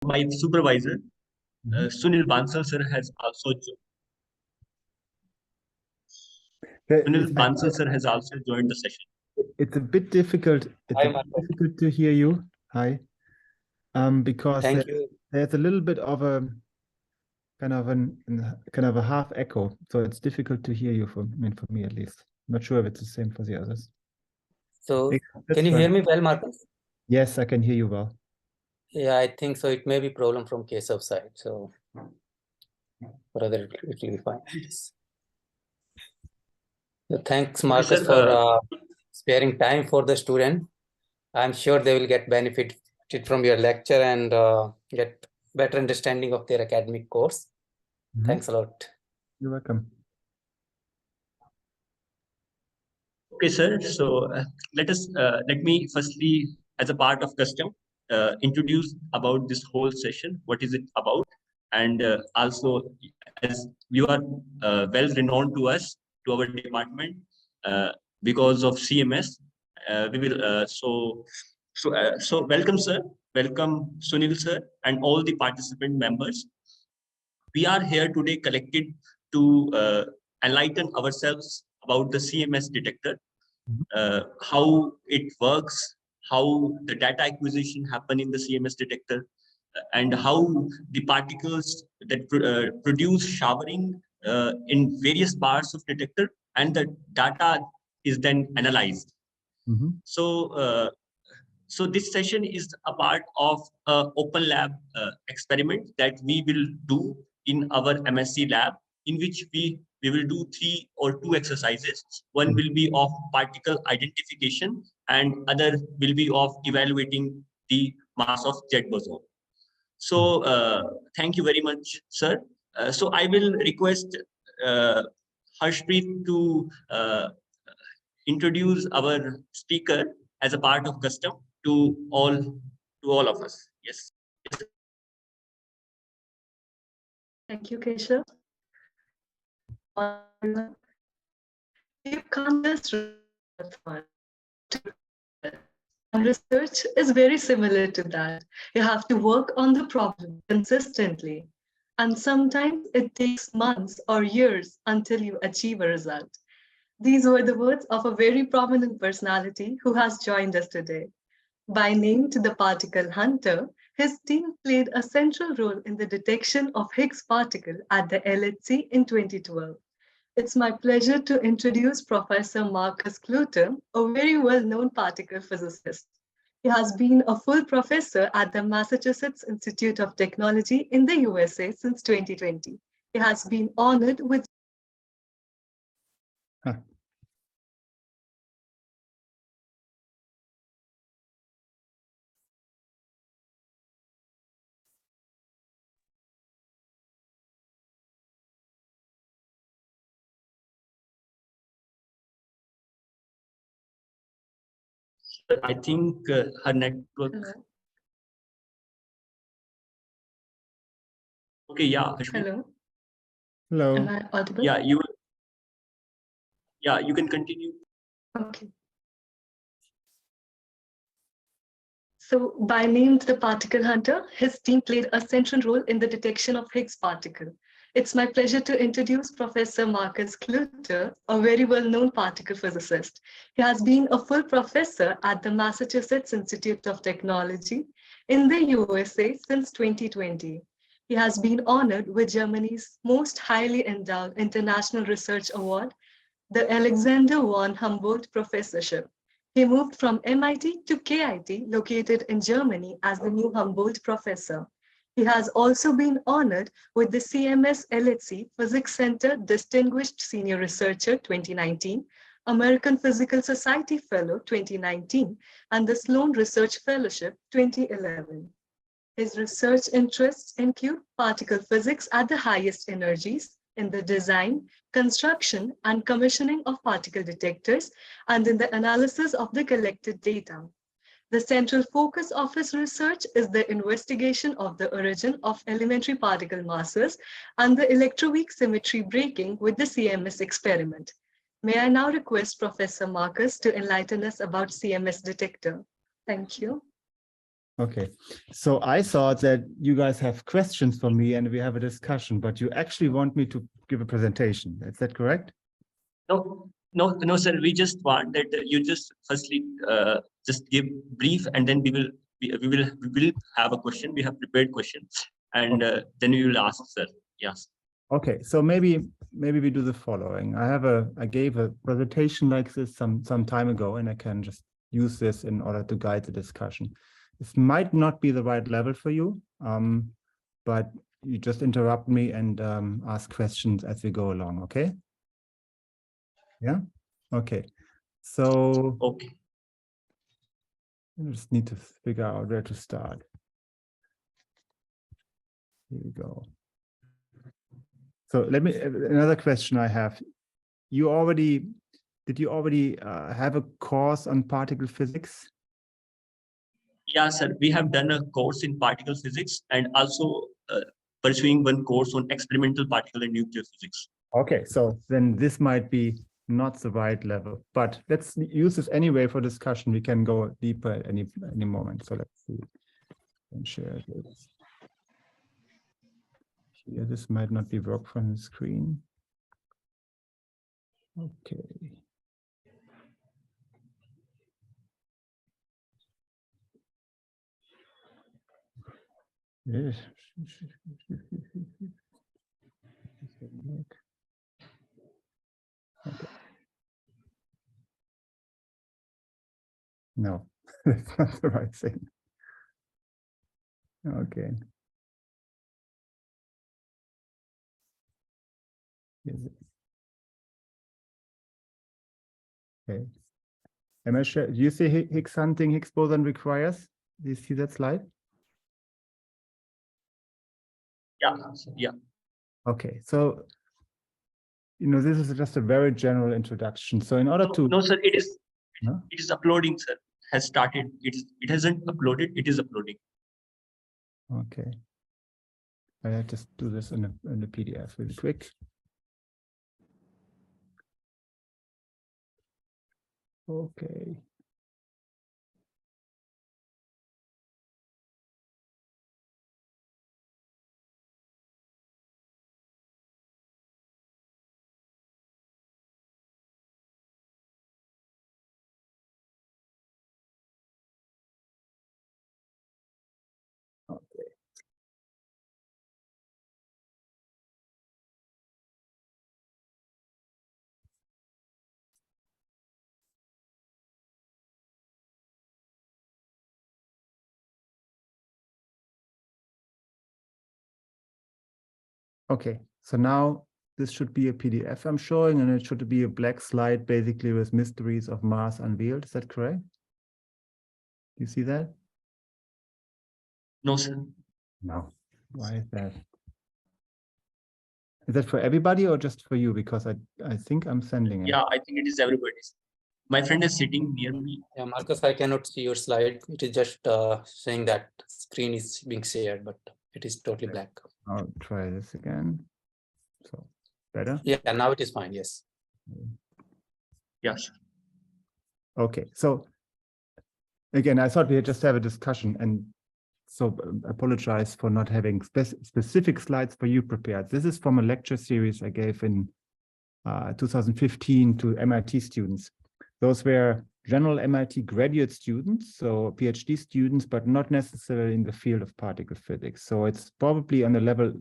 my supervisor, Sunil Bansal sir has also joined the session. It's a bit difficult. Difficult to hear you. Hi. Because there's a little bit of a kind of a half echo, so it's difficult to hear you for me at least. I'm not sure if it's the same for the others. So can you hear me well, Markus? Yes, I can hear you well. Yeah, I think so. It may be problem from Keshav's side. So rather it will be fine. So thanks, Markus, for sparing time for the student. I'm sure they will get benefited from your lecture and get better understanding of their academic course. Thanks a lot. You're welcome. Okay, sir. So let me firstly, as a part of custom, introduce about this whole session. What is it about? And also, as you are well renowned to us, to our department, because of CMS, we will. So welcome, sir. Welcome, Sunil, sir, and all the participant members. We are here today collected to enlighten ourselves about the CMS detector, how it works, how the data acquisition happen in the CMS detector, and how the particles that produce showering in various parts of detector, and the data is then analyzed. So this session is a part of an open lab experiment that we will do in our M.Sc lab, in which we will do 3 or 2 exercises. One will be of particle identification, and other will be of evaluating the mass of jet boson. So thank you very much, sir. So I will request Harspreet to introduce our speaker as a part of custom to all of us. Yes. Thank you, Keshav. You can't just and research is very similar to that. You have to work on the problem consistently, and sometimes it takes months or years until you achieve a result. These were the words of a very prominent personality who has joined us today. By name to the particle hunter, his team played a central role in the detection of Higgs particle at the LHC in 2012. It's my pleasure to introduce Professor Markus Klute, a very well-known particle physicist. He has been a full professor at the Massachusetts Institute of Technology in the USA since 2020. He has been honored with I think her network. Hello. Okay, yeah. Hello. Hello. Am I audible? Yeah, you can continue. Okay. So by name the particle hunter, his team played a central role in the detection of Higgs particle. It's my pleasure to introduce Professor Markus Klute, a very well-known particle physicist. He has been a full professor at the Massachusetts Institute of Technology in the USA since 2020. He has been honored with Germany's most highly endowed international research award, the Alexander von Humboldt Professorship. He moved from MIT to KIT, located in Germany, as the new Humboldt Professor. He has also been honored with the CMS LHC Physics Center Distinguished Senior Researcher 2019, American Physical Society Fellow 2019, and the Sloan Research Fellowship 2011. His research interests include particle physics at the highest energies, in the design, construction, and commissioning of particle detectors, and in the analysis of the collected data. The central focus of his research is the investigation of the origin of elementary particle masses and the electroweak symmetry breaking with the CMS experiment. May I now request Professor Markus to enlighten us about CMS detector. Thank you. Okay, so I thought that you guys have questions for me and we have a discussion, but you actually want me to give a presentation. Is that correct? No, sir. We just want that you just firstly just give brief, and then we will have a question. We have prepared questions, and then we will ask, sir. Yes. Okay, so maybe we do the following. I gave a presentation like this some time ago, and I can just use this in order to guide the discussion. This might not be the right level for you, but you just interrupt me and ask questions as we go along, okay? Yeah? Okay. So Okay. I just need to figure out where to start. Here we go. So another question I have. Did you already have a course on particle physics? Yeah, sir. We have done a course in particle physics and also pursuing one course on experimental particle and nuclear physics. Okay, so then this might be not the right level, but let's use this anyway for discussion. We can go deeper at any moment. So let's see. And share this. Here, this might not be work from the screen. Okay. Yes. Okay. No, that's not the right thing. Okay. Okay. Am I sure? Do you see Higgs hunting, Higgs boson requires? Do you see that slide? Yeah. Okay, so this is just a very general introduction. So in order to no, sir, it is no? It is uploading, sir. Has started. It hasn't uploaded. It is uploading. Okay. I just do this in the PDF really quick. Okay. Okay, so now this should be a PDF I'm showing, and it should be a black slide basically with mysteries of Mars unveiled. Is that correct? Do you see that? No, sir. No. Why is that? Is that for everybody or just for you? Because I think I'm sending it. Yeah, I think it is everybody's. My friend is sitting near me. Yeah, Markus, I cannot see your slide. It is just saying that screen is being shared, but it is totally black. I'll try this again. So better? Yeah, now it is fine. Yes. Yes. Okay, so again, I thought we'd just have a discussion, and so apologize for not having specific slides for you prepared. This is from a lecture series I gave in 2015 to MIT students. Those were general MIT graduate students, so PhD students, but not necessarily in the field of particle physics. So it's probably on a level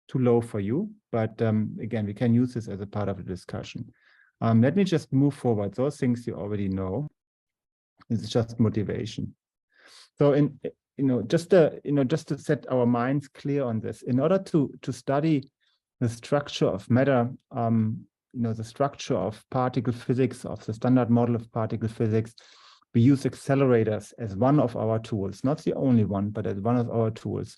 too low for you, but again, we can use this as a part of the discussion. Let me just move forward. Those things you already know. It's just motivation. So just to set our minds clear on this, in order to study the structure of matter, the structure of particle physics, of the standard model of particle physics, we use accelerators as one of our tools, not the only one, but as one of our tools.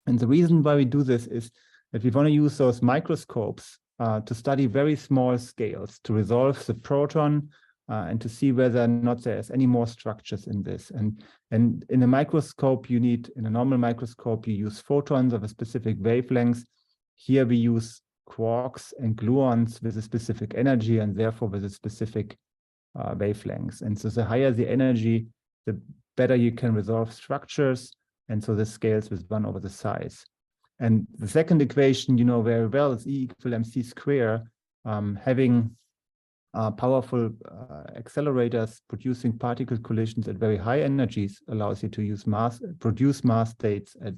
And the reason why we do this is that we want to use those microscopes to study very small scales, to resolve the proton and to see whether or not there's any more structures in this. And in a microscope, in a normal microscope, you use photons of a specific wavelength. Here we use quarks and gluons with a specific energy and therefore with a specific wavelength. And so the higher the energy, the better you can resolve structures. And so this scales with 1 over the size. And the second equation, you know very well, is E equal MC square. Having powerful accelerators producing particle collisions at very high energies allows you to use produce mass states at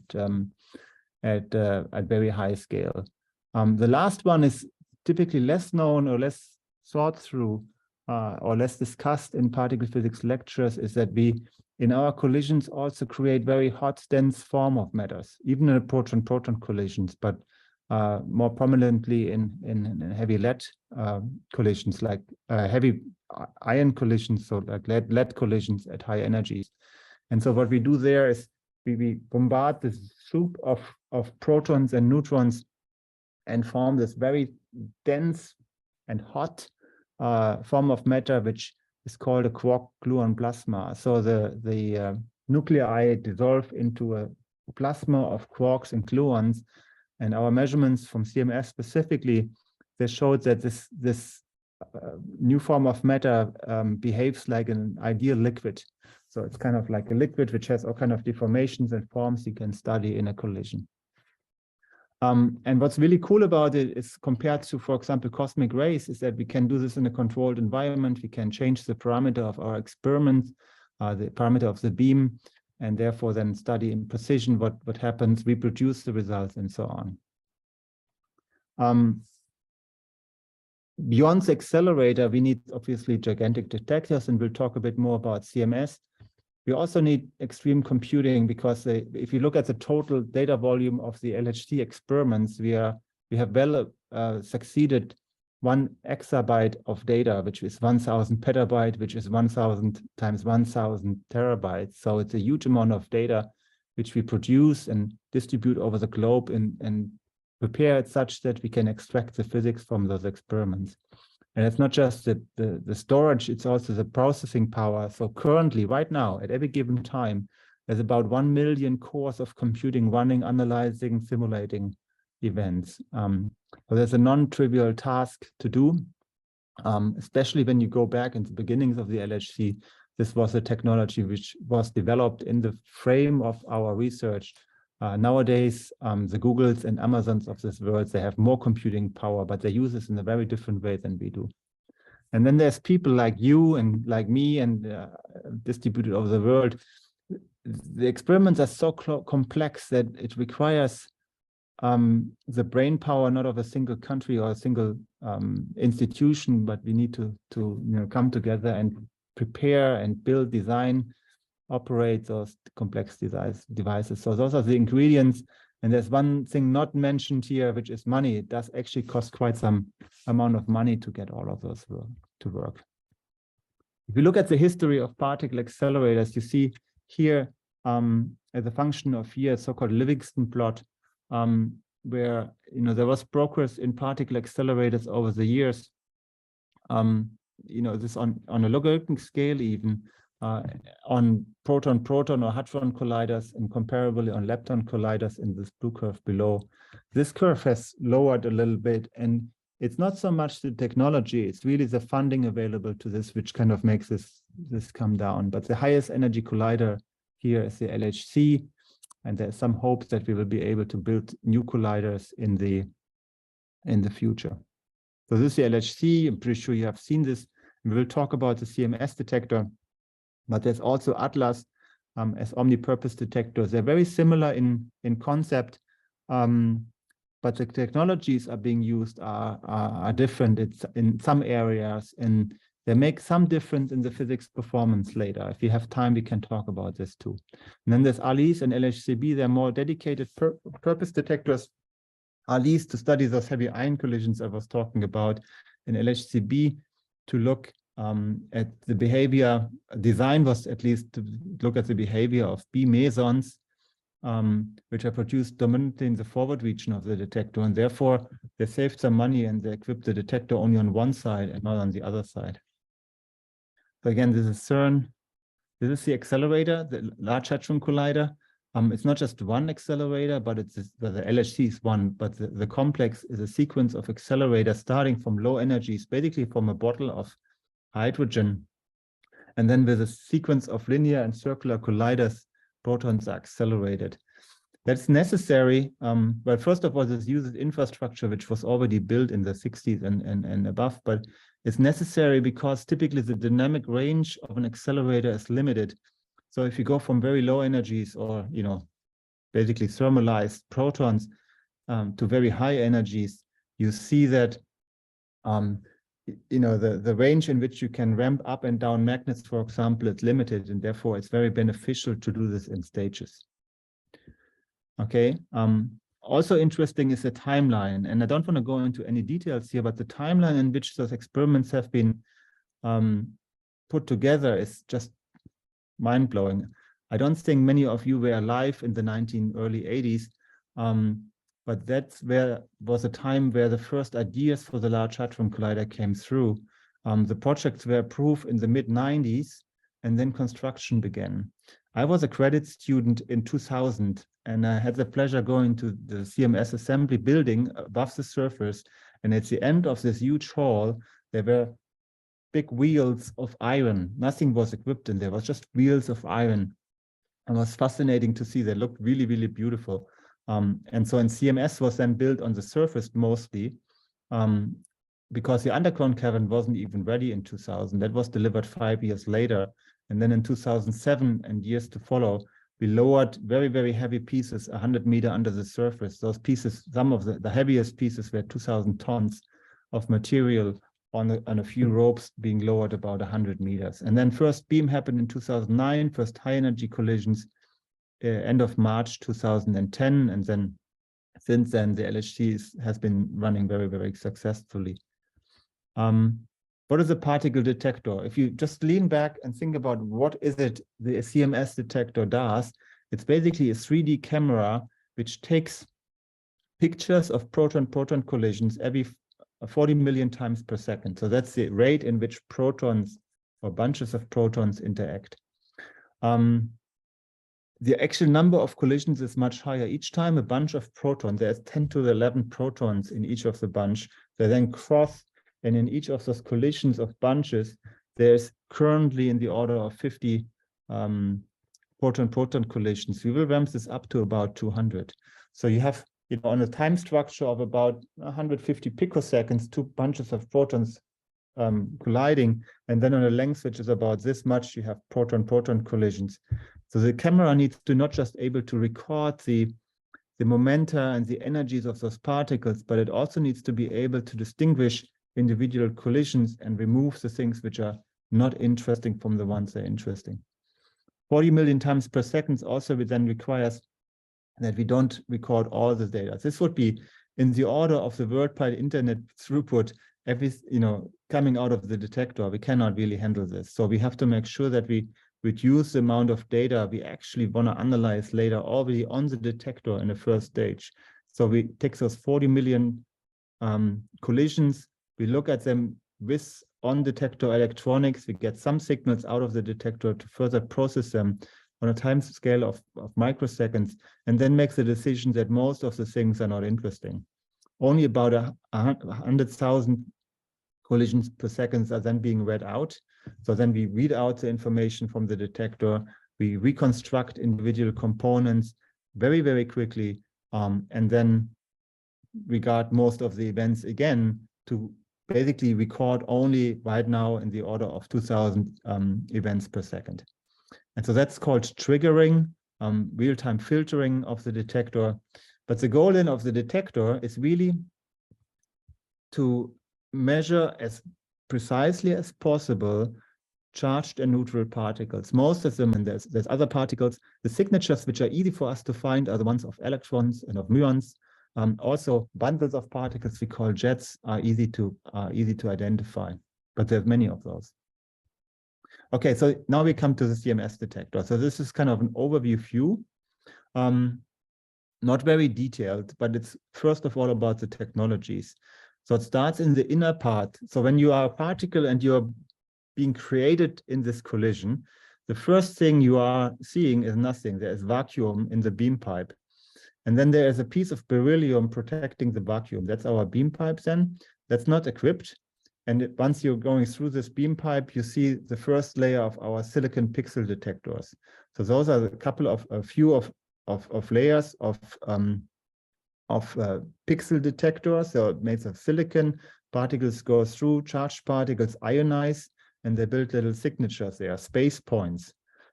very high scale. The last one is typically less known or less thought through or less discussed in particle physics lectures, is that we, in our collisions, also create very hot, dense form of matters, even in proton-proton collisions, but more prominently in heavy lead collisions, like heavy ion collisions, so like lead collisions at high energies. And so what we do there is we bombard this soup of protons and neutrons and form this very dense and hot form of matter, which is called a quark-gluon plasma. So the nuclei dissolve into a plasma of quarks and gluons, and our measurements from CMS specifically, they showed that this new form of matter behaves like an ideal liquid. So it's kind of like a liquid which has all kind of deformations and forms you can study in a collision. And what's really cool about it is, compared to, for example, cosmic rays, is that we can do this in a controlled environment. We can change the parameter of our experiment, the parameter of the beam, and therefore then study in precision what happens, reproduce the results, and so on. Beyond the accelerator, we need obviously gigantic detectors, and we'll talk a bit more about CMS. We also need extreme computing, because if you look at the total data volume of the LHC experiments, we have well succeeded 1 exabyte of data, which is 1,000 petabyte, which is 1,000 times 1,000 terabytes. So it's a huge amount of data which we produce and distribute over the globe and prepare it such that we can extract the physics from those experiments. And it's not just the storage, it's also the processing power. So currently, right now, at every given time, there's about 1 million cores of computing running, analyzing, simulating events. So there's a non-trivial task to do, especially when you go back in the beginnings of the LHC. This was a technology which was developed in the frame of our research. Nowadays, the Googles and Amazons of this world, they have more computing power, but they use this in a very different way than we do. And then there's people like you and like me and distributed over the world. The experiments are so complex that it requires the brain power not of a single country or a single institution, but we need to come together and prepare and build, design, operate those complex devices. So those are the ingredients. And there's one thing not mentioned here, which is money. It does actually cost quite some amount of money to get all of those to work. If you look at the history of particle accelerators, you see here as a function of here, so-called Livingston plot, where there was progress in particle accelerators over the years. This on a logarithmic scale even. On proton-proton or hadron colliders, and comparably on lepton colliders in this blue curve below. This curve has lowered a little bit, and it's not so much the technology, it's really the funding available to this which kind of makes this come down. But the highest energy collider here is the LHC, and there's some hopes that we will be able to build new colliders in the future. So this is the LHC. I'm pretty sure you have seen this. We will talk about the CMS detector. But there's also Atlas as omnipurpose detectors. They're very similar in concept, but the technologies are being used are different. It's in some areas, and they make some difference in the physics performance later. If you have time, we can talk about this too. And then there's ALICE and LHCb. They're more dedicated purpose detectors. ALICE to study those heavy ion collisions I was talking about, and LHCb to look at the behavior. Design was at least to look at the behavior of B mesons, which are produced dominantly in the forward region of the detector, and therefore they saved some money and they equipped the detector only on one side and not on the other side. So again, this is CERN. This is the accelerator, the Large Hadron Collider. It's not just one accelerator, but the LHC is one, but the complex is a sequence of accelerators starting from low energies, basically from a bottle of hydrogen, And then with a sequence of linear and circular colliders, protons are accelerated. That's necessary. Well, first of all, this uses infrastructure which was already built in the 60s and above, but it's necessary because typically the dynamic range of an accelerator is limited. So if you go from very low energies or, basically thermalized protons to very high energies, you see that the range in which you can ramp up and down magnets, for example, is limited, and therefore it's very beneficial to do this in stages. Okay. Also interesting is the timeline, and I don't want to go into any details here, but the timeline in which those experiments have been put together is just mind-blowing. I don't think many of you were alive in the early 80s, but that's where was a time where the first ideas for the Large Hadron Collider came through. The projects were approved in the mid-90s, and then construction began. I was a credit student in 2000, and I had the pleasure going to the CMS assembly building above the surface, and at the end of this huge hall, there were big wheels of iron. Nothing was equipped in there, it was just wheels of iron. It was fascinating to see. They looked really, really beautiful. And so CMS was then built on the surface mostly, because the underground cavern wasn't even ready in 2000. That was delivered 5 years later. And then in 2007 and years to follow, we lowered very, very heavy pieces 100 meters under the surface. Those pieces, some of the heaviest pieces were 2,000 tons of material on a few ropes being lowered about 100 meters. And then first beam happened in 2009, first high energy collisions end of March 2010. And then since then, the LHC has been running very, very successfully. What is a particle detector? If you just lean back and think about what is it the CMS detector does, it's basically a 3D camera which takes pictures of proton-proton collisions every 40 million times per second. So that's the rate in which protons or bunches of protons interact. The actual number of collisions is much higher. Each time a bunch of protons, there's 10 to the 11 protons in each of the bunch. They then cross, and in each of those collisions of bunches, there's currently in the order of 50 proton-proton collisions. We will ramp this up to about 200. So you have, on a time structure of about 150 picoseconds, 2 bunches of protons colliding, and then on a length which is about this much, you have proton-proton collisions. So the camera needs to not just able to record the momenta and the energies of those particles, but it also needs to be able to distinguish individual collisions and remove the things which are not interesting from the ones that are interesting. 40 million times per second also then requires that we don't record all the data. This would be in the order of the worldwide internet throughput, coming out of the detector. We cannot really handle this. So we have to make sure that we reduce the amount of data we actually want to analyze later already on the detector in the first stage. So we take those 40 million collisions, we look at them with on-detector electronics, we get some signals out of the detector to further process them on a time scale of microseconds, and then make the decision that most of the things are not interesting. Only about 100,000 collisions per second are then being read out. So then we read out the information from the detector, we reconstruct individual components very, very quickly, and then regard most of the events again to basically record only right now in the order of 2,000 events per second. And so that's called triggering, real-time filtering of the detector. But the goal then of the detector is really to measure as precisely as possible charged and neutral particles. Most of them, and there's other particles, the signatures which are easy for us to find are the ones of electrons and of muons. Also, bundles of particles we call jets are easy to identify, but there's many of those. Okay, so now we come to the CMS detector. So this is kind of an overview view, not very detailed, but it's first of all about the technologies. So it starts in the inner part. So when you are a particle and you're being created in this collision, the first thing you are seeing is nothing. There is vacuum in the beam pipe. And then there is a piece of beryllium protecting the vacuum. That's our beam pipe then. That's not equipped. And once you're going through this beam pipe, you see the first layer of our silicon pixel detectors. So those are a few of layers of pixel detectors. So it's made of silicon. Particles go through, charged particles ionize, and they build little signatures. They are space points.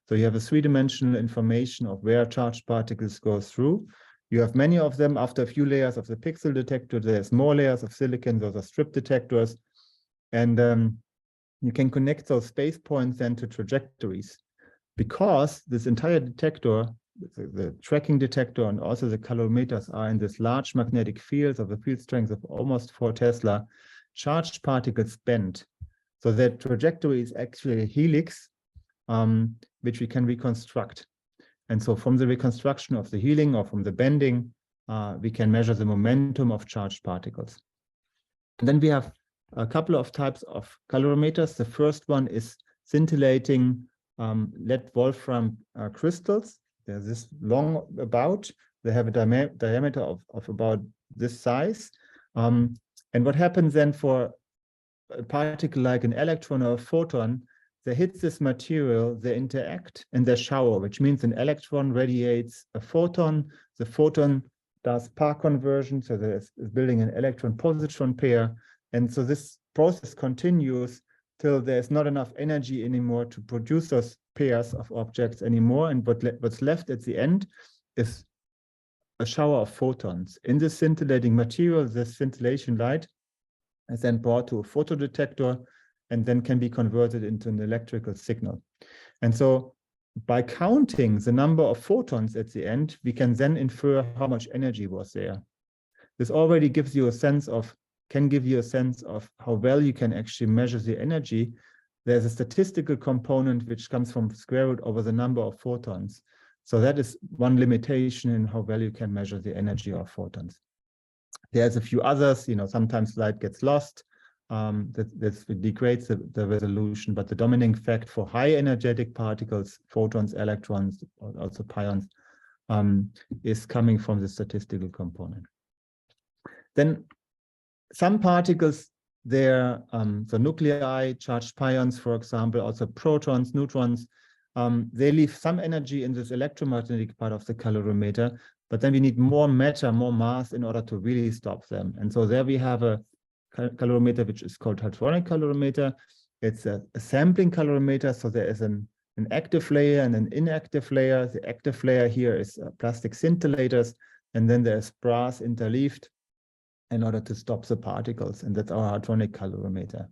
So you have a three-dimensional information of where charged particles go through. You have many of them. After a few layers of the pixel detector, there's more layers of silicon. Those are strip detectors. And you can connect those space points then to trajectories. Because this entire detector, the tracking detector and also the calorimeters are in this large magnetic field of a field strength of almost 4 Tesla, charged particles bend. So that trajectory is actually a helix, which we can reconstruct. And so from the reconstruction of the healing or from the bending, we can measure the momentum of charged particles. And then we have a couple of types of calorimeters. The first one is scintillating lead wolfram crystals. They're this long about. They have a diameter of about this size. And what happens then for a particle like an electron or a photon, they hit this material, they interact, and they shower, which means an electron radiates a photon. The photon does Park conversion, so there's building an electron-positron pair. And so this process continues till there's not enough energy anymore to produce those pairs of objects anymore. And what's left at the end is a shower of photons. In this scintillating material, this scintillation light is then brought to a photodetector and then can be converted into an electrical signal. And so by counting the number of photons at the end, we can then infer how much energy was there. This already gives you a sense of how well you can actually measure the energy. There's a statistical component which comes from square root over the number of photons. So that is one limitation in how well you can measure the energy of photons. There's a few others, sometimes light gets lost. That degrades the resolution, but the dominating fact for high energetic particles, photons, electrons, also pions, is coming from the statistical component. Then some particles, they're the nuclei, charged pions, for example, also protons, neutrons, they leave some energy in this electromagnetic part of the calorimeter, but then we need more matter, more mass in order to really stop them. And so there we have a calorimeter which is called hadronic calorimeter. It's a sampling calorimeter, so there is an active layer and an inactive layer. The active layer here is plastic scintillators, and then there's brass interleaved in order to stop the particles, and that's our hadronic calorimeter.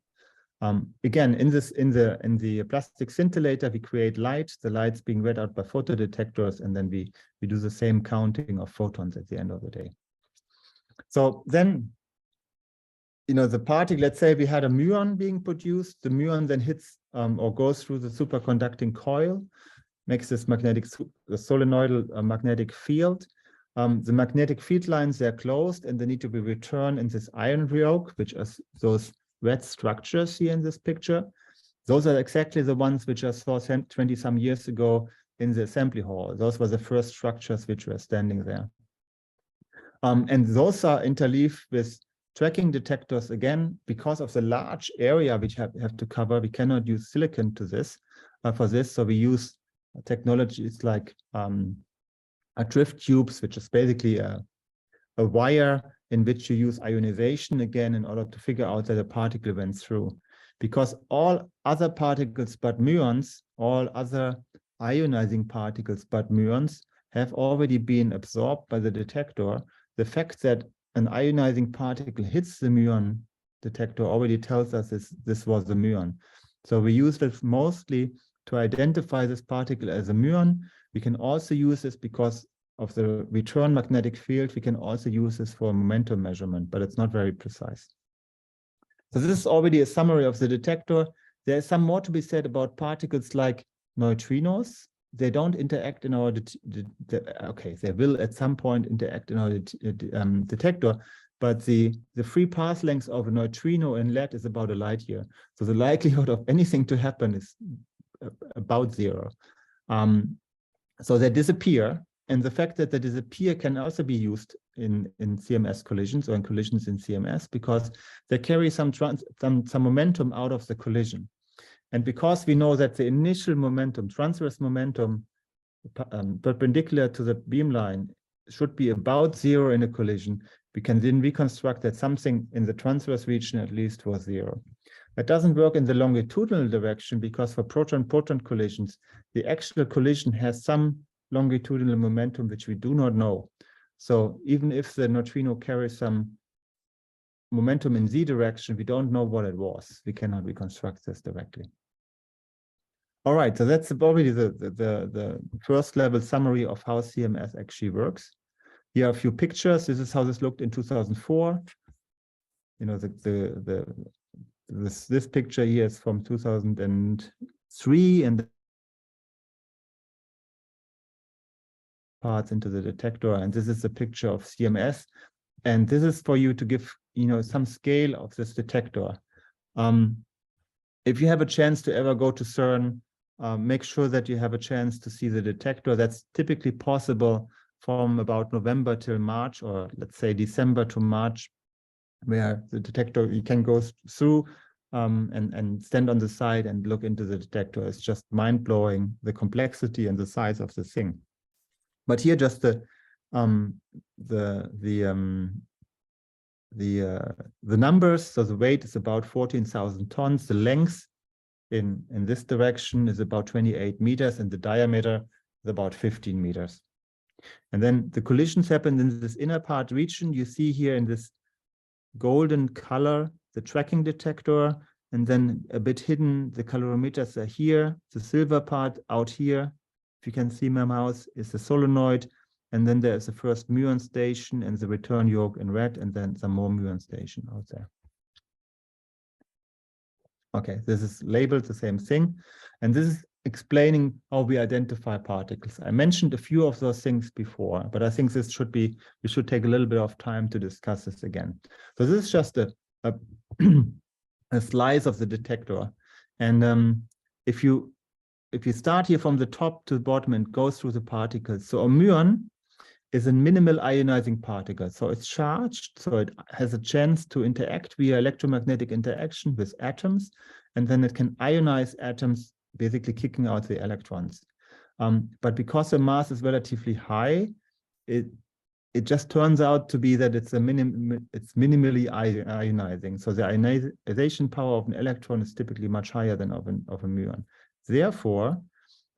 Again, in the plastic scintillator, we create light. The light's being read out by photodetectors, and then we do the same counting of photons at the end of the day. So then, the particle, let's say we had a muon being produced. The muon then hits or goes through the superconducting coil, makes this solenoidal magnetic field. The magnetic field lines, they're closed and they need to be returned in this iron yoke, which are those red structures here in this picture. Those are exactly the ones which I saw 20 some years ago in the assembly hall. Those were the first structures which were standing there. And those are interleaved with tracking detectors. Again, because of the large area which have to cover, we cannot use silicon to this for this. So we use technologies like drift tubes, which is basically a wire in which you use ionization again in order to figure out that a particle went through. Because all other particles but muons, all other ionizing particles but muons have already been absorbed by the detector. The fact that an ionizing particle hits the muon detector already tells us this was the muon. So we use this mostly to identify this particle as a muon. We can also use this because of the return magnetic field. We can also use this for momentum measurement, but it's not very precise. So this is already a summary of the detector. There is some more to be said about particles like neutrinos. They don't interact in our, okay, they will at some point interact in our detector, but the free path length of a neutrino in lead is about a light year. So the likelihood of anything to happen is about 0. So they disappear, And the fact that they disappear can also be used in CMS collisions or in collisions in CMS, because they carry some momentum out of the collision. And because we know that the initial momentum, transverse momentum, perpendicular to the beamline should be about 0 in a collision, we can then reconstruct that something in the transverse region at least was 0. That doesn't work in the longitudinal direction, because for proton-proton collisions, the actual collision has some longitudinal momentum which we do not know. So even if the neutrino carries some momentum in z direction, we don't know what it was. We cannot reconstruct this directly. All right, so that's already the first level summary of how CMS actually works. Here are a few pictures. This is how this looked in 2004. You know, this picture here is from 2003, and parts into the detector, and this is a picture of CMS, and this is for you to give, you know, some scale of this detector. If you have a chance to ever go to CERN, make sure that you have a chance to see the detector. That's typically possible from about November till March, or let's say December to March, where the detector, you can go through and stand on the side and look into the detector. It's just mind-blowing, the complexity and the size of the thing. But here just the numbers. So the weight is about 14,000 tons. The length in this direction is about 28 meters, and the diameter is about 15 meters. And then the collisions happen in this inner part region. You see here in this golden color, the tracking detector, and then a bit hidden, the calorimeters are here. The silver part out here, if you can see my mouse, is the solenoid. And then there's the first muon station and the return yoke in red, and then some more muon station out there. Okay, this is labeled the same thing. And this is explaining how we identify particles. I mentioned a few of those things before, but I think this should be, we should take a little bit of time to discuss this again. So this is just a slice of the detector. And if you start here from the top to the bottom and go through the particles, so a muon is a minimal ionizing particle. So it's charged, so it has a chance to interact via electromagnetic interaction with atoms, and then it can ionize atoms, basically kicking out the electrons. But because the mass is relatively high, it just turns out to be that it's minimally ionizing. So the ionization power of an electron is typically much higher than of a muon. Therefore,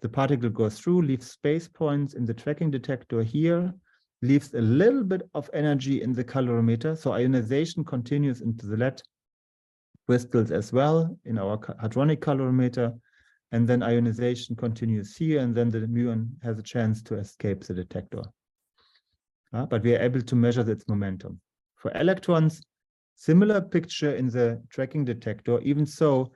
the particle goes through, leaves space points in the tracking detector here, leaves a little bit of energy in the calorimeter. So ionization continues into the lead crystals as well in our hadronic calorimeter. And then ionization continues here, and then the muon has a chance to escape the detector. But we are able to measure its momentum. For electrons, similar picture in the tracking detector, even so,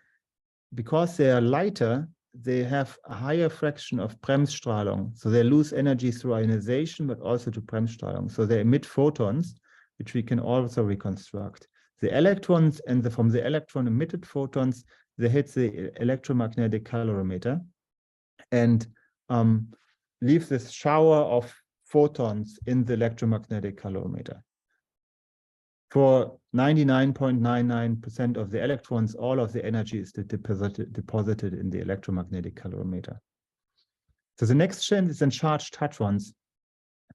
because they are lighter, they have a higher fraction of Bremsstrahlung. So they lose energy through ionization, but also to Bremsstrahlung. So they emit photons, which we can also reconstruct. The electrons and from the electron emitted photons, they hit the electromagnetic calorimeter and leave this shower of photons in the electromagnetic calorimeter. For 99.99% of the electrons, all of the energy is deposited in the electromagnetic calorimeter. So the next chain is then charged hadrons.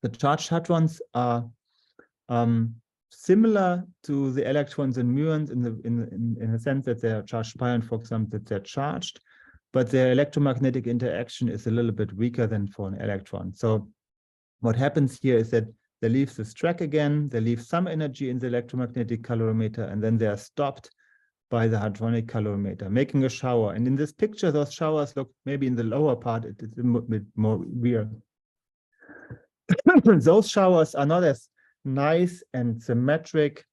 The charged hadrons are similar to the electrons and muons in the sense that they are charged pion, for example, that they're charged, but their electromagnetic interaction is a little bit weaker than for an electron. So what happens here is that they leave this track again, they leave some energy in the electromagnetic calorimeter, and then they are stopped by the hadronic calorimeter, making a shower. And in this picture, those showers look, maybe in the lower part, it's a bit more weird. Those showers are not as nice and symmetric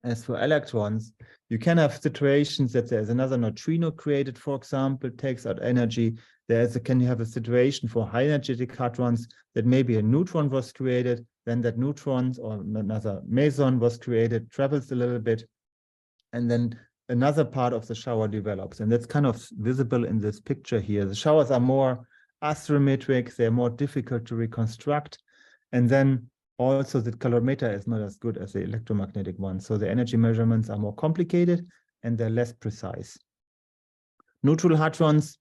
as for electrons. You can have situations that there's another neutrino created, for example, takes out energy. Can you have a situation for high energetic hadrons that maybe a neutron was created, then that neutron or another meson was created, travels a little bit, and then another part of the shower develops. And that's kind of visible in this picture here. The showers are more astrometric, they're more difficult to reconstruct. And then also the calorimeter is not as good as the electromagnetic one. So the energy measurements are more complicated and they're less precise. Neutral hadrons,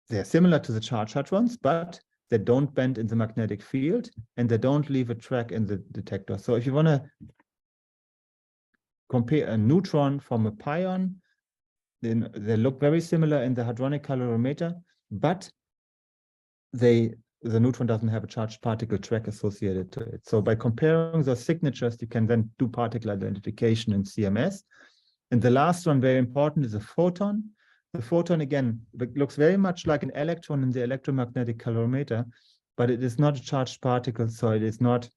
they're similar to the charged hadrons, but they don't bend in the magnetic field and they don't leave a track in the detector. So if you want to compare a neutron from a pion, then they look very similar in the hadronic calorimeter, but the neutron doesn't have a charged particle track associated to it. So by comparing those signatures, you can then do particle identification in CMS. And the last one, very important, is a photon. The photon, again, looks very much like an electron in the electromagnetic calorimeter, but it is not a charged particle, so it's not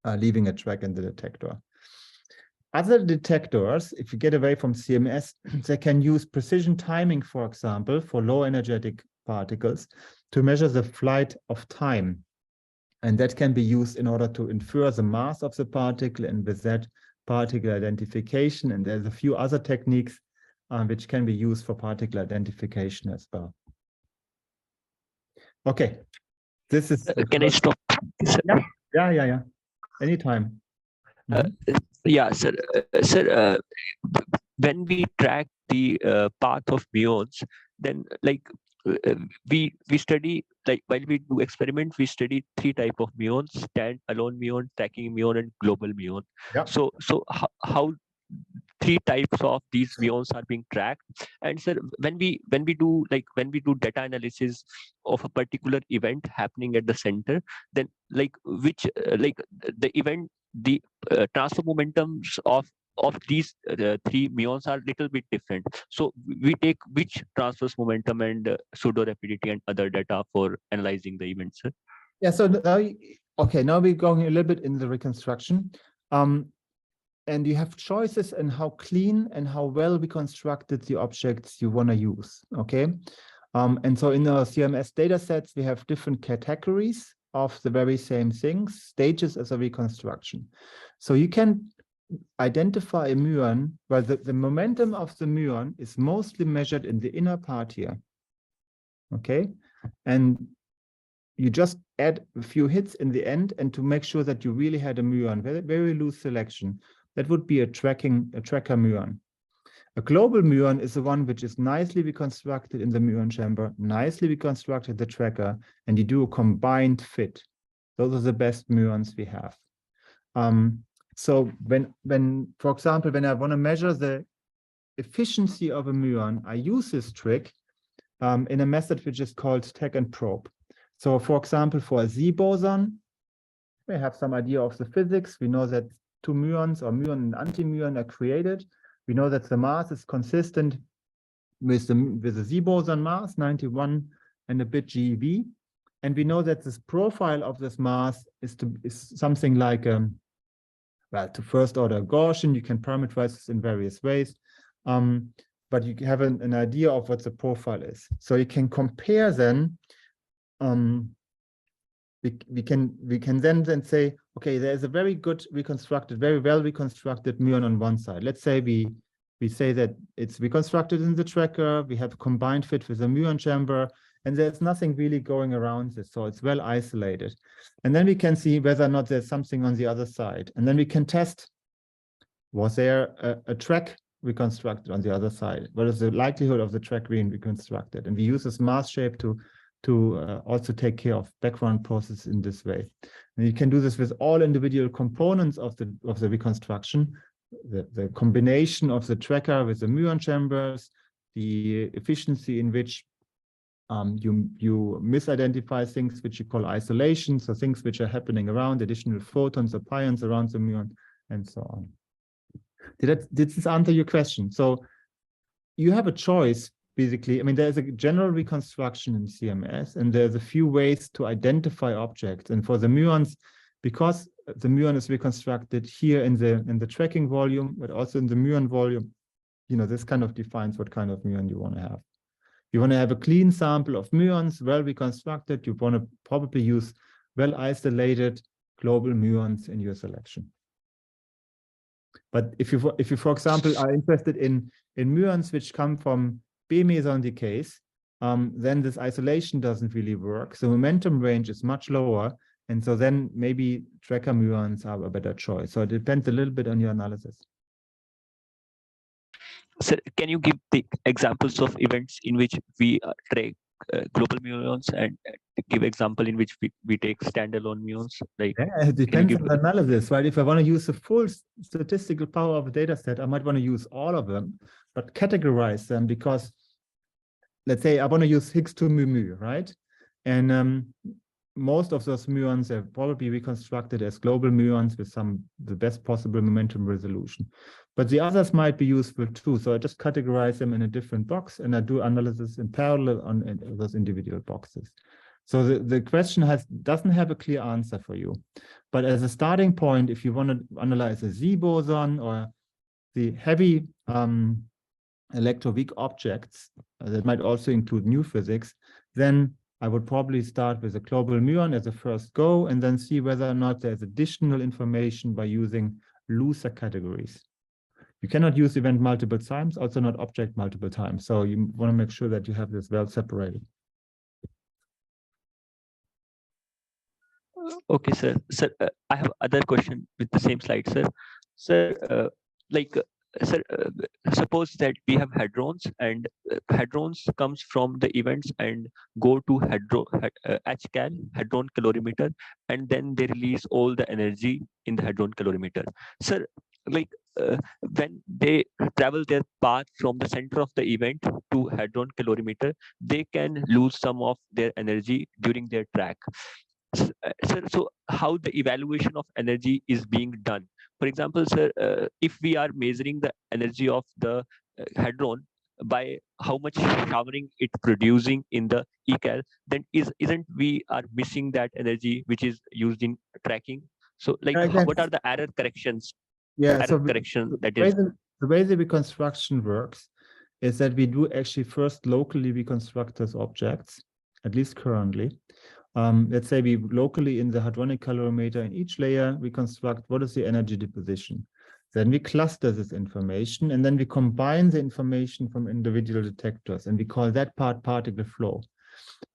leaving a track in the detector. Other detectors, if you get away from CMS, they can use precision timing, for example, for low energetic particles to measure the flight of time. And that can be used in order to infer the mass of the particle, and with that particle identification. And there's a few other techniques which can be used for particle identification as well. Okay, this is... Can I stop? Yeah. Anytime. Yeah, sir. Sir, when we track the path of muons, then like we study, like while we do experiment, we study 3 types of muons: stand-alone muon, tracking muon, and global muon. Yeah. So how 3 types of these muons are being tracked? And sir, when we do data analysis of a particular event happening at the center, then like which the event, the transfer momentums of these 3 muons are little bit different. So we take which transverse momentum and pseudo rapidity and other data for analyzing the events, sir? Yeah, so now we're going a little bit in the reconstruction. And you have choices in how clean and how well we constructed the objects you want to use, okay? And so in our CMS data sets, we have different categories of the very same things, stages as a reconstruction. So you can identify a muon where the momentum of the muon is mostly measured in the inner part here, okay? And you just add a few hits in the end, and to make sure that you really had a muon, very, very loose selection, that would be a tracker muon. A global muon is the one which is nicely reconstructed in the muon chamber, nicely reconstructed the tracker, and you do a combined fit. Those are the best muons we have. So when, for example, when I want to measure the efficiency of a muon, I use this trick in a method which is called tag and probe. So for example, for a Z boson, we have some idea of the physics. We know that 2 muons, or muon and antimuon, are created. We know that the mass is consistent with the Z boson mass, 91 and a bit GeV. And we know that this profile of this mass is something like, well, to first order Gaussian. You can parameterize this in various ways. But you have an idea of what the profile is. So you can compare then, we can then say, okay, there's a very good reconstructed, very well reconstructed muon on one side. Let's say we say that it's reconstructed in the tracker, we have a combined fit with the muon chamber, and there's nothing really going around this, so it's well isolated. And then we can see whether or not there's something on the other side. And then we can test, was there a track reconstructed on the other side? What is the likelihood of the track being reconstructed? And we use this mass shape to also take care of background process in this way. And you can do this with all individual components of the reconstruction, the combination of the tracker with the muon chambers, the efficiency in which you misidentify things which you call isolation, so things which are happening around, additional photons or pions around the muon, and so on. Did this answer your question? So you have a choice, basically. I mean, there's a general reconstruction in CMS, and there's a few ways to identify objects. And for the muons, because the muon is reconstructed here in the tracking volume, but also in the muon volume, you know, this kind of defines what kind of muon you want to have. You want to have a clean sample of muons, well reconstructed. You want to probably use well isolated global muons in your selection. But if you, for example, are interested in muons which come from B meson decays, then this isolation doesn't really work. So momentum range is much lower. And so then maybe tracker muons are a better choice. So it depends a little bit on your analysis. Sir, can you give the examples of events in which we track global muons and give example in which we take standalone muons? Like, yeah, it depends on the analysis, right? If I want to use the full statistical power of a data set, I might want to use all of them, but categorize them because, let's say I want to use Higgs 2 mu, right? And most of those muons are probably reconstructed as global muons with the best possible momentum resolution. But the others might be useful too. So I just categorize them in a different box and I do analysis in parallel on those individual boxes. So the question doesn't have a clear answer for you. But as a starting point, if you want to analyze a Z boson or the heavy electroweak objects, that might also include new physics, then I would probably start with a global muon as a first go and then see whether or not there's additional information by using looser categories. You cannot use event multiple times, also not object multiple times. So you want to make sure that you have this well separated. Okay, sir. Sir, I have other question with the same slide, sir. Sir, sir, suppose that we have hadrons and hadrons comes from the events and go to HCAL, hadron calorimeter, and then they release all the energy in the hadron calorimeter. Sir, when they travel their path from the center of the event to hadron calorimeter, they can lose some of their energy during their track. Sir, so how the evaluation of energy is being done? For example, sir, if we are measuring the energy of the hadron by how much showering it producing in the ecal, then isn't we are missing that energy which is used in tracking? So what are the error corrections? Yeah, so correction that is the way the reconstruction works is that we do actually first locally reconstruct those objects, at least currently. Let's say we locally in the hadronic calorimeter in each layer, we construct what is the energy deposition. Then we cluster this information and then we combine the information from individual detectors and we call that part particle flow.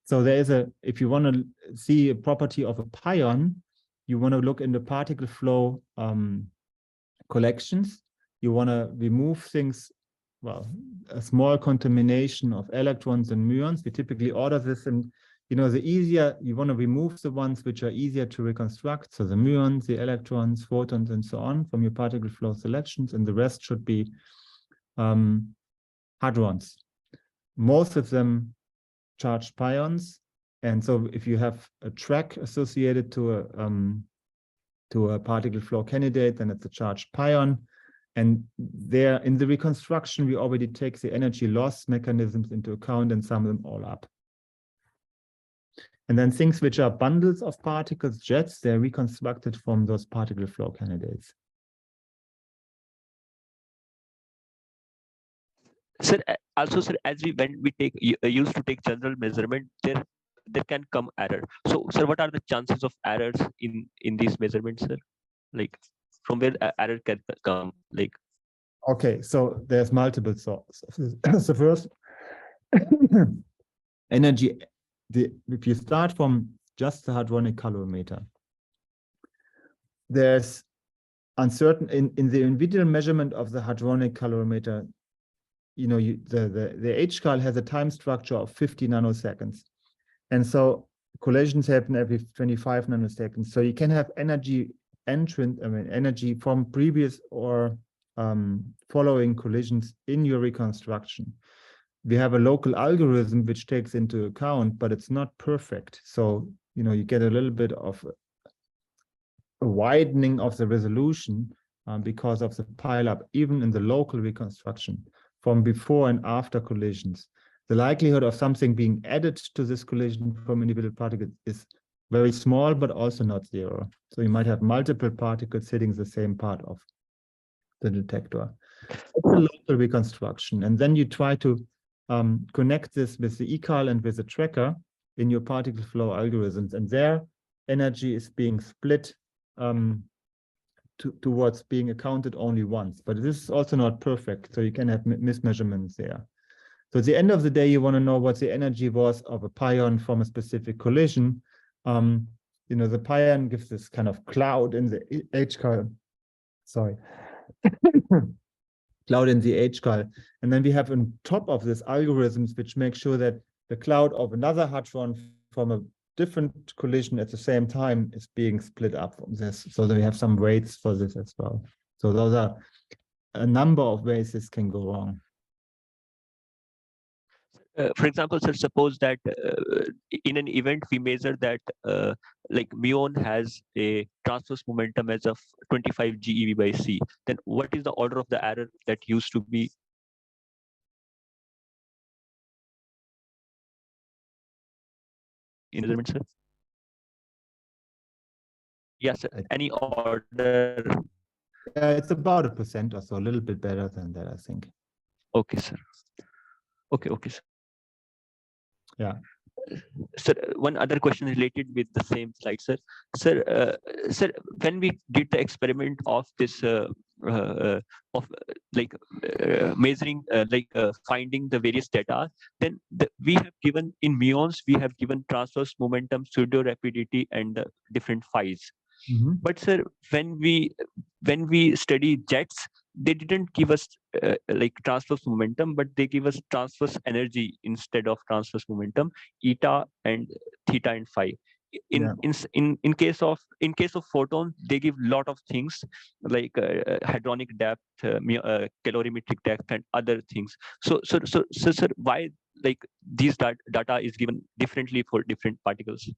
So there is if you want to see a property of a pion, you want to look in the particle flow collections. You want to remove things, well, a small contamination of electrons and muons. We typically order this in, the easier, you want to remove the ones which are easier to reconstruct. So the muons, the electrons, photons, and so on from your particle flow selections, and the rest should be hadrons. Most of them charged pions. And so if you have a track associated to a particle flow candidate, then it's a charged pion. And there in the reconstruction, we already take the energy loss mechanisms into account and sum them all up. And then things which are bundles of particles, jets, they're reconstructed from those particle flow candidates. Sir, also, sir, when we used to take general measurement, there can come error. So, sir, what are the chances of errors in these measurements, sir? Like, from where error can come? Like, okay, so there's multiple sources. So first, energy. If you start from just the hadronic calorimeter, there's uncertain in the individual measurement of the hadronic calorimeter. The HCAL has a time structure of 50 nanoseconds, and so collisions happen every 25 nanoseconds. So you can have energy energy from previous or following collisions in your reconstruction. We have a local algorithm which takes into account, but it's not perfect. So, you get a little bit of a widening of the resolution because of the pileup, even in the local reconstruction from before and after collisions. The likelihood of something being added to this collision from individual particles is very small, but also not zero. So you might have multiple particles hitting the same part of the detector. It's a local reconstruction. And then you try to connect this with the ecal and with the tracker in your particle flow algorithms. And their energy is being split towards being accounted only once. But this is also not perfect. So you can have mismeasurements there. So at the end of the day, you want to know what the energy was of a pion from a specific collision. You know, the pion gives this kind of cloud in the H-cal. Sorry. Cloud in the H-cal. And then we have on top of this algorithms which make sure that the cloud of another hadron from a different collision at the same time is being split up from this. So that we have some weights for this as well. So those are a number of ways this can go wrong. For example, sir, suppose that in an event we measure that like muon has a transverse momentum as of 25 GeV by C, then what is the order of the error that used to be in measurement, sir? Yes, sir. Any order? It's about 1% or so, a little bit better than that, I think. Okay, sir. Okay, sir. Yeah. Sir, one other question related with the same slide, sir. Sir, when we did the experiment of this measuring finding the various data, then we have given in muons, we have given transverse momentum, pseudo rapidity, and different phi's. Mm-hmm. But sir, when we study jets, they didn't give us like transverse momentum, but they give us transverse energy instead of transverse momentum, eta and theta and phi. In case of photon, they give lot of things like hadronic depth, calorimetric depth, and other things. So sir, why like these data is given differently for different particles?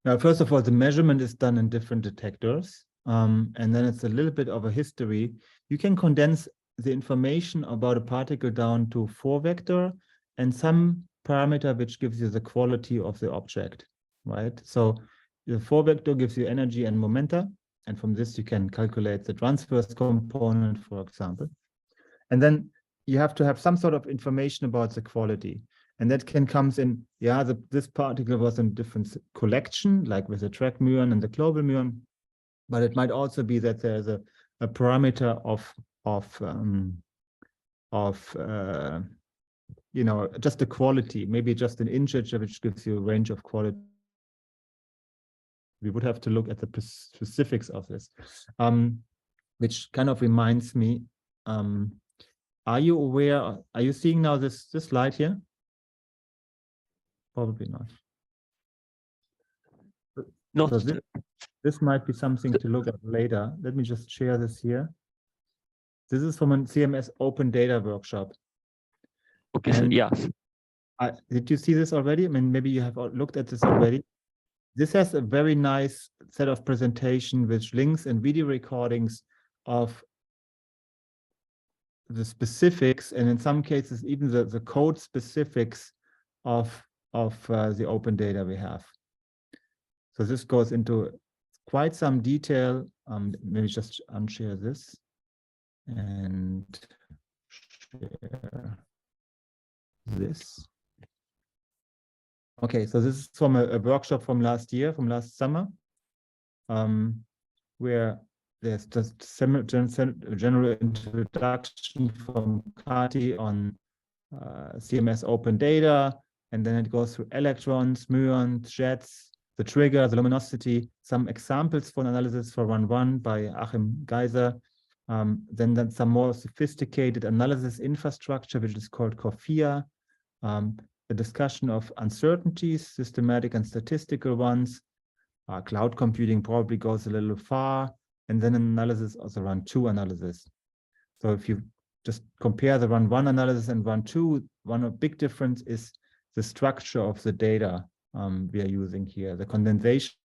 Now, first of all, the measurement is done in different detectors. And then it's a little bit of a history. You can condense the information about a particle down to 4-vector and some parameter which gives you the quality of the object, right? So the 4-vector gives you energy and momenta. And from this, you can calculate the transverse component, for example. And then you have to have some sort of information about the quality. And that can come in, this particle was in a different collection, like with the track muon and the global muon. But it might also be that there's a parameter of you know, just the quality, maybe just an integer which gives you a range of quality. We would have to look at the specifics of this, which kind of reminds me, are you aware, are you seeing now this slide here? Probably not. No. So this might be something to look at later. Let me just share this here. This is from a CMS open data workshop. Okay, sir. Yeah. Did you see this already? I mean, maybe you have looked at this already. This has a very nice set of presentation with links and video recordings of the specifics, and in some cases, even the code specifics of the open data we have. So this goes into quite some detail. Maybe just unshare this and share this. Okay, so this is from a workshop from last year, from last summer, where there's just general introduction from Kati on CMS open data, and then it goes through electrons, muons, jets, the trigger, the luminosity, some examples for analysis for 1.1 by Achim Geiser, then some more sophisticated analysis infrastructure, which is called CORFIA, a discussion of uncertainties, systematic and statistical ones. Cloud computing probably goes a little far, and then an analysis of the run-2 analysis. So if you just compare the run-1 analysis and run-2, one big difference is the structure of the data we are using here. The condensation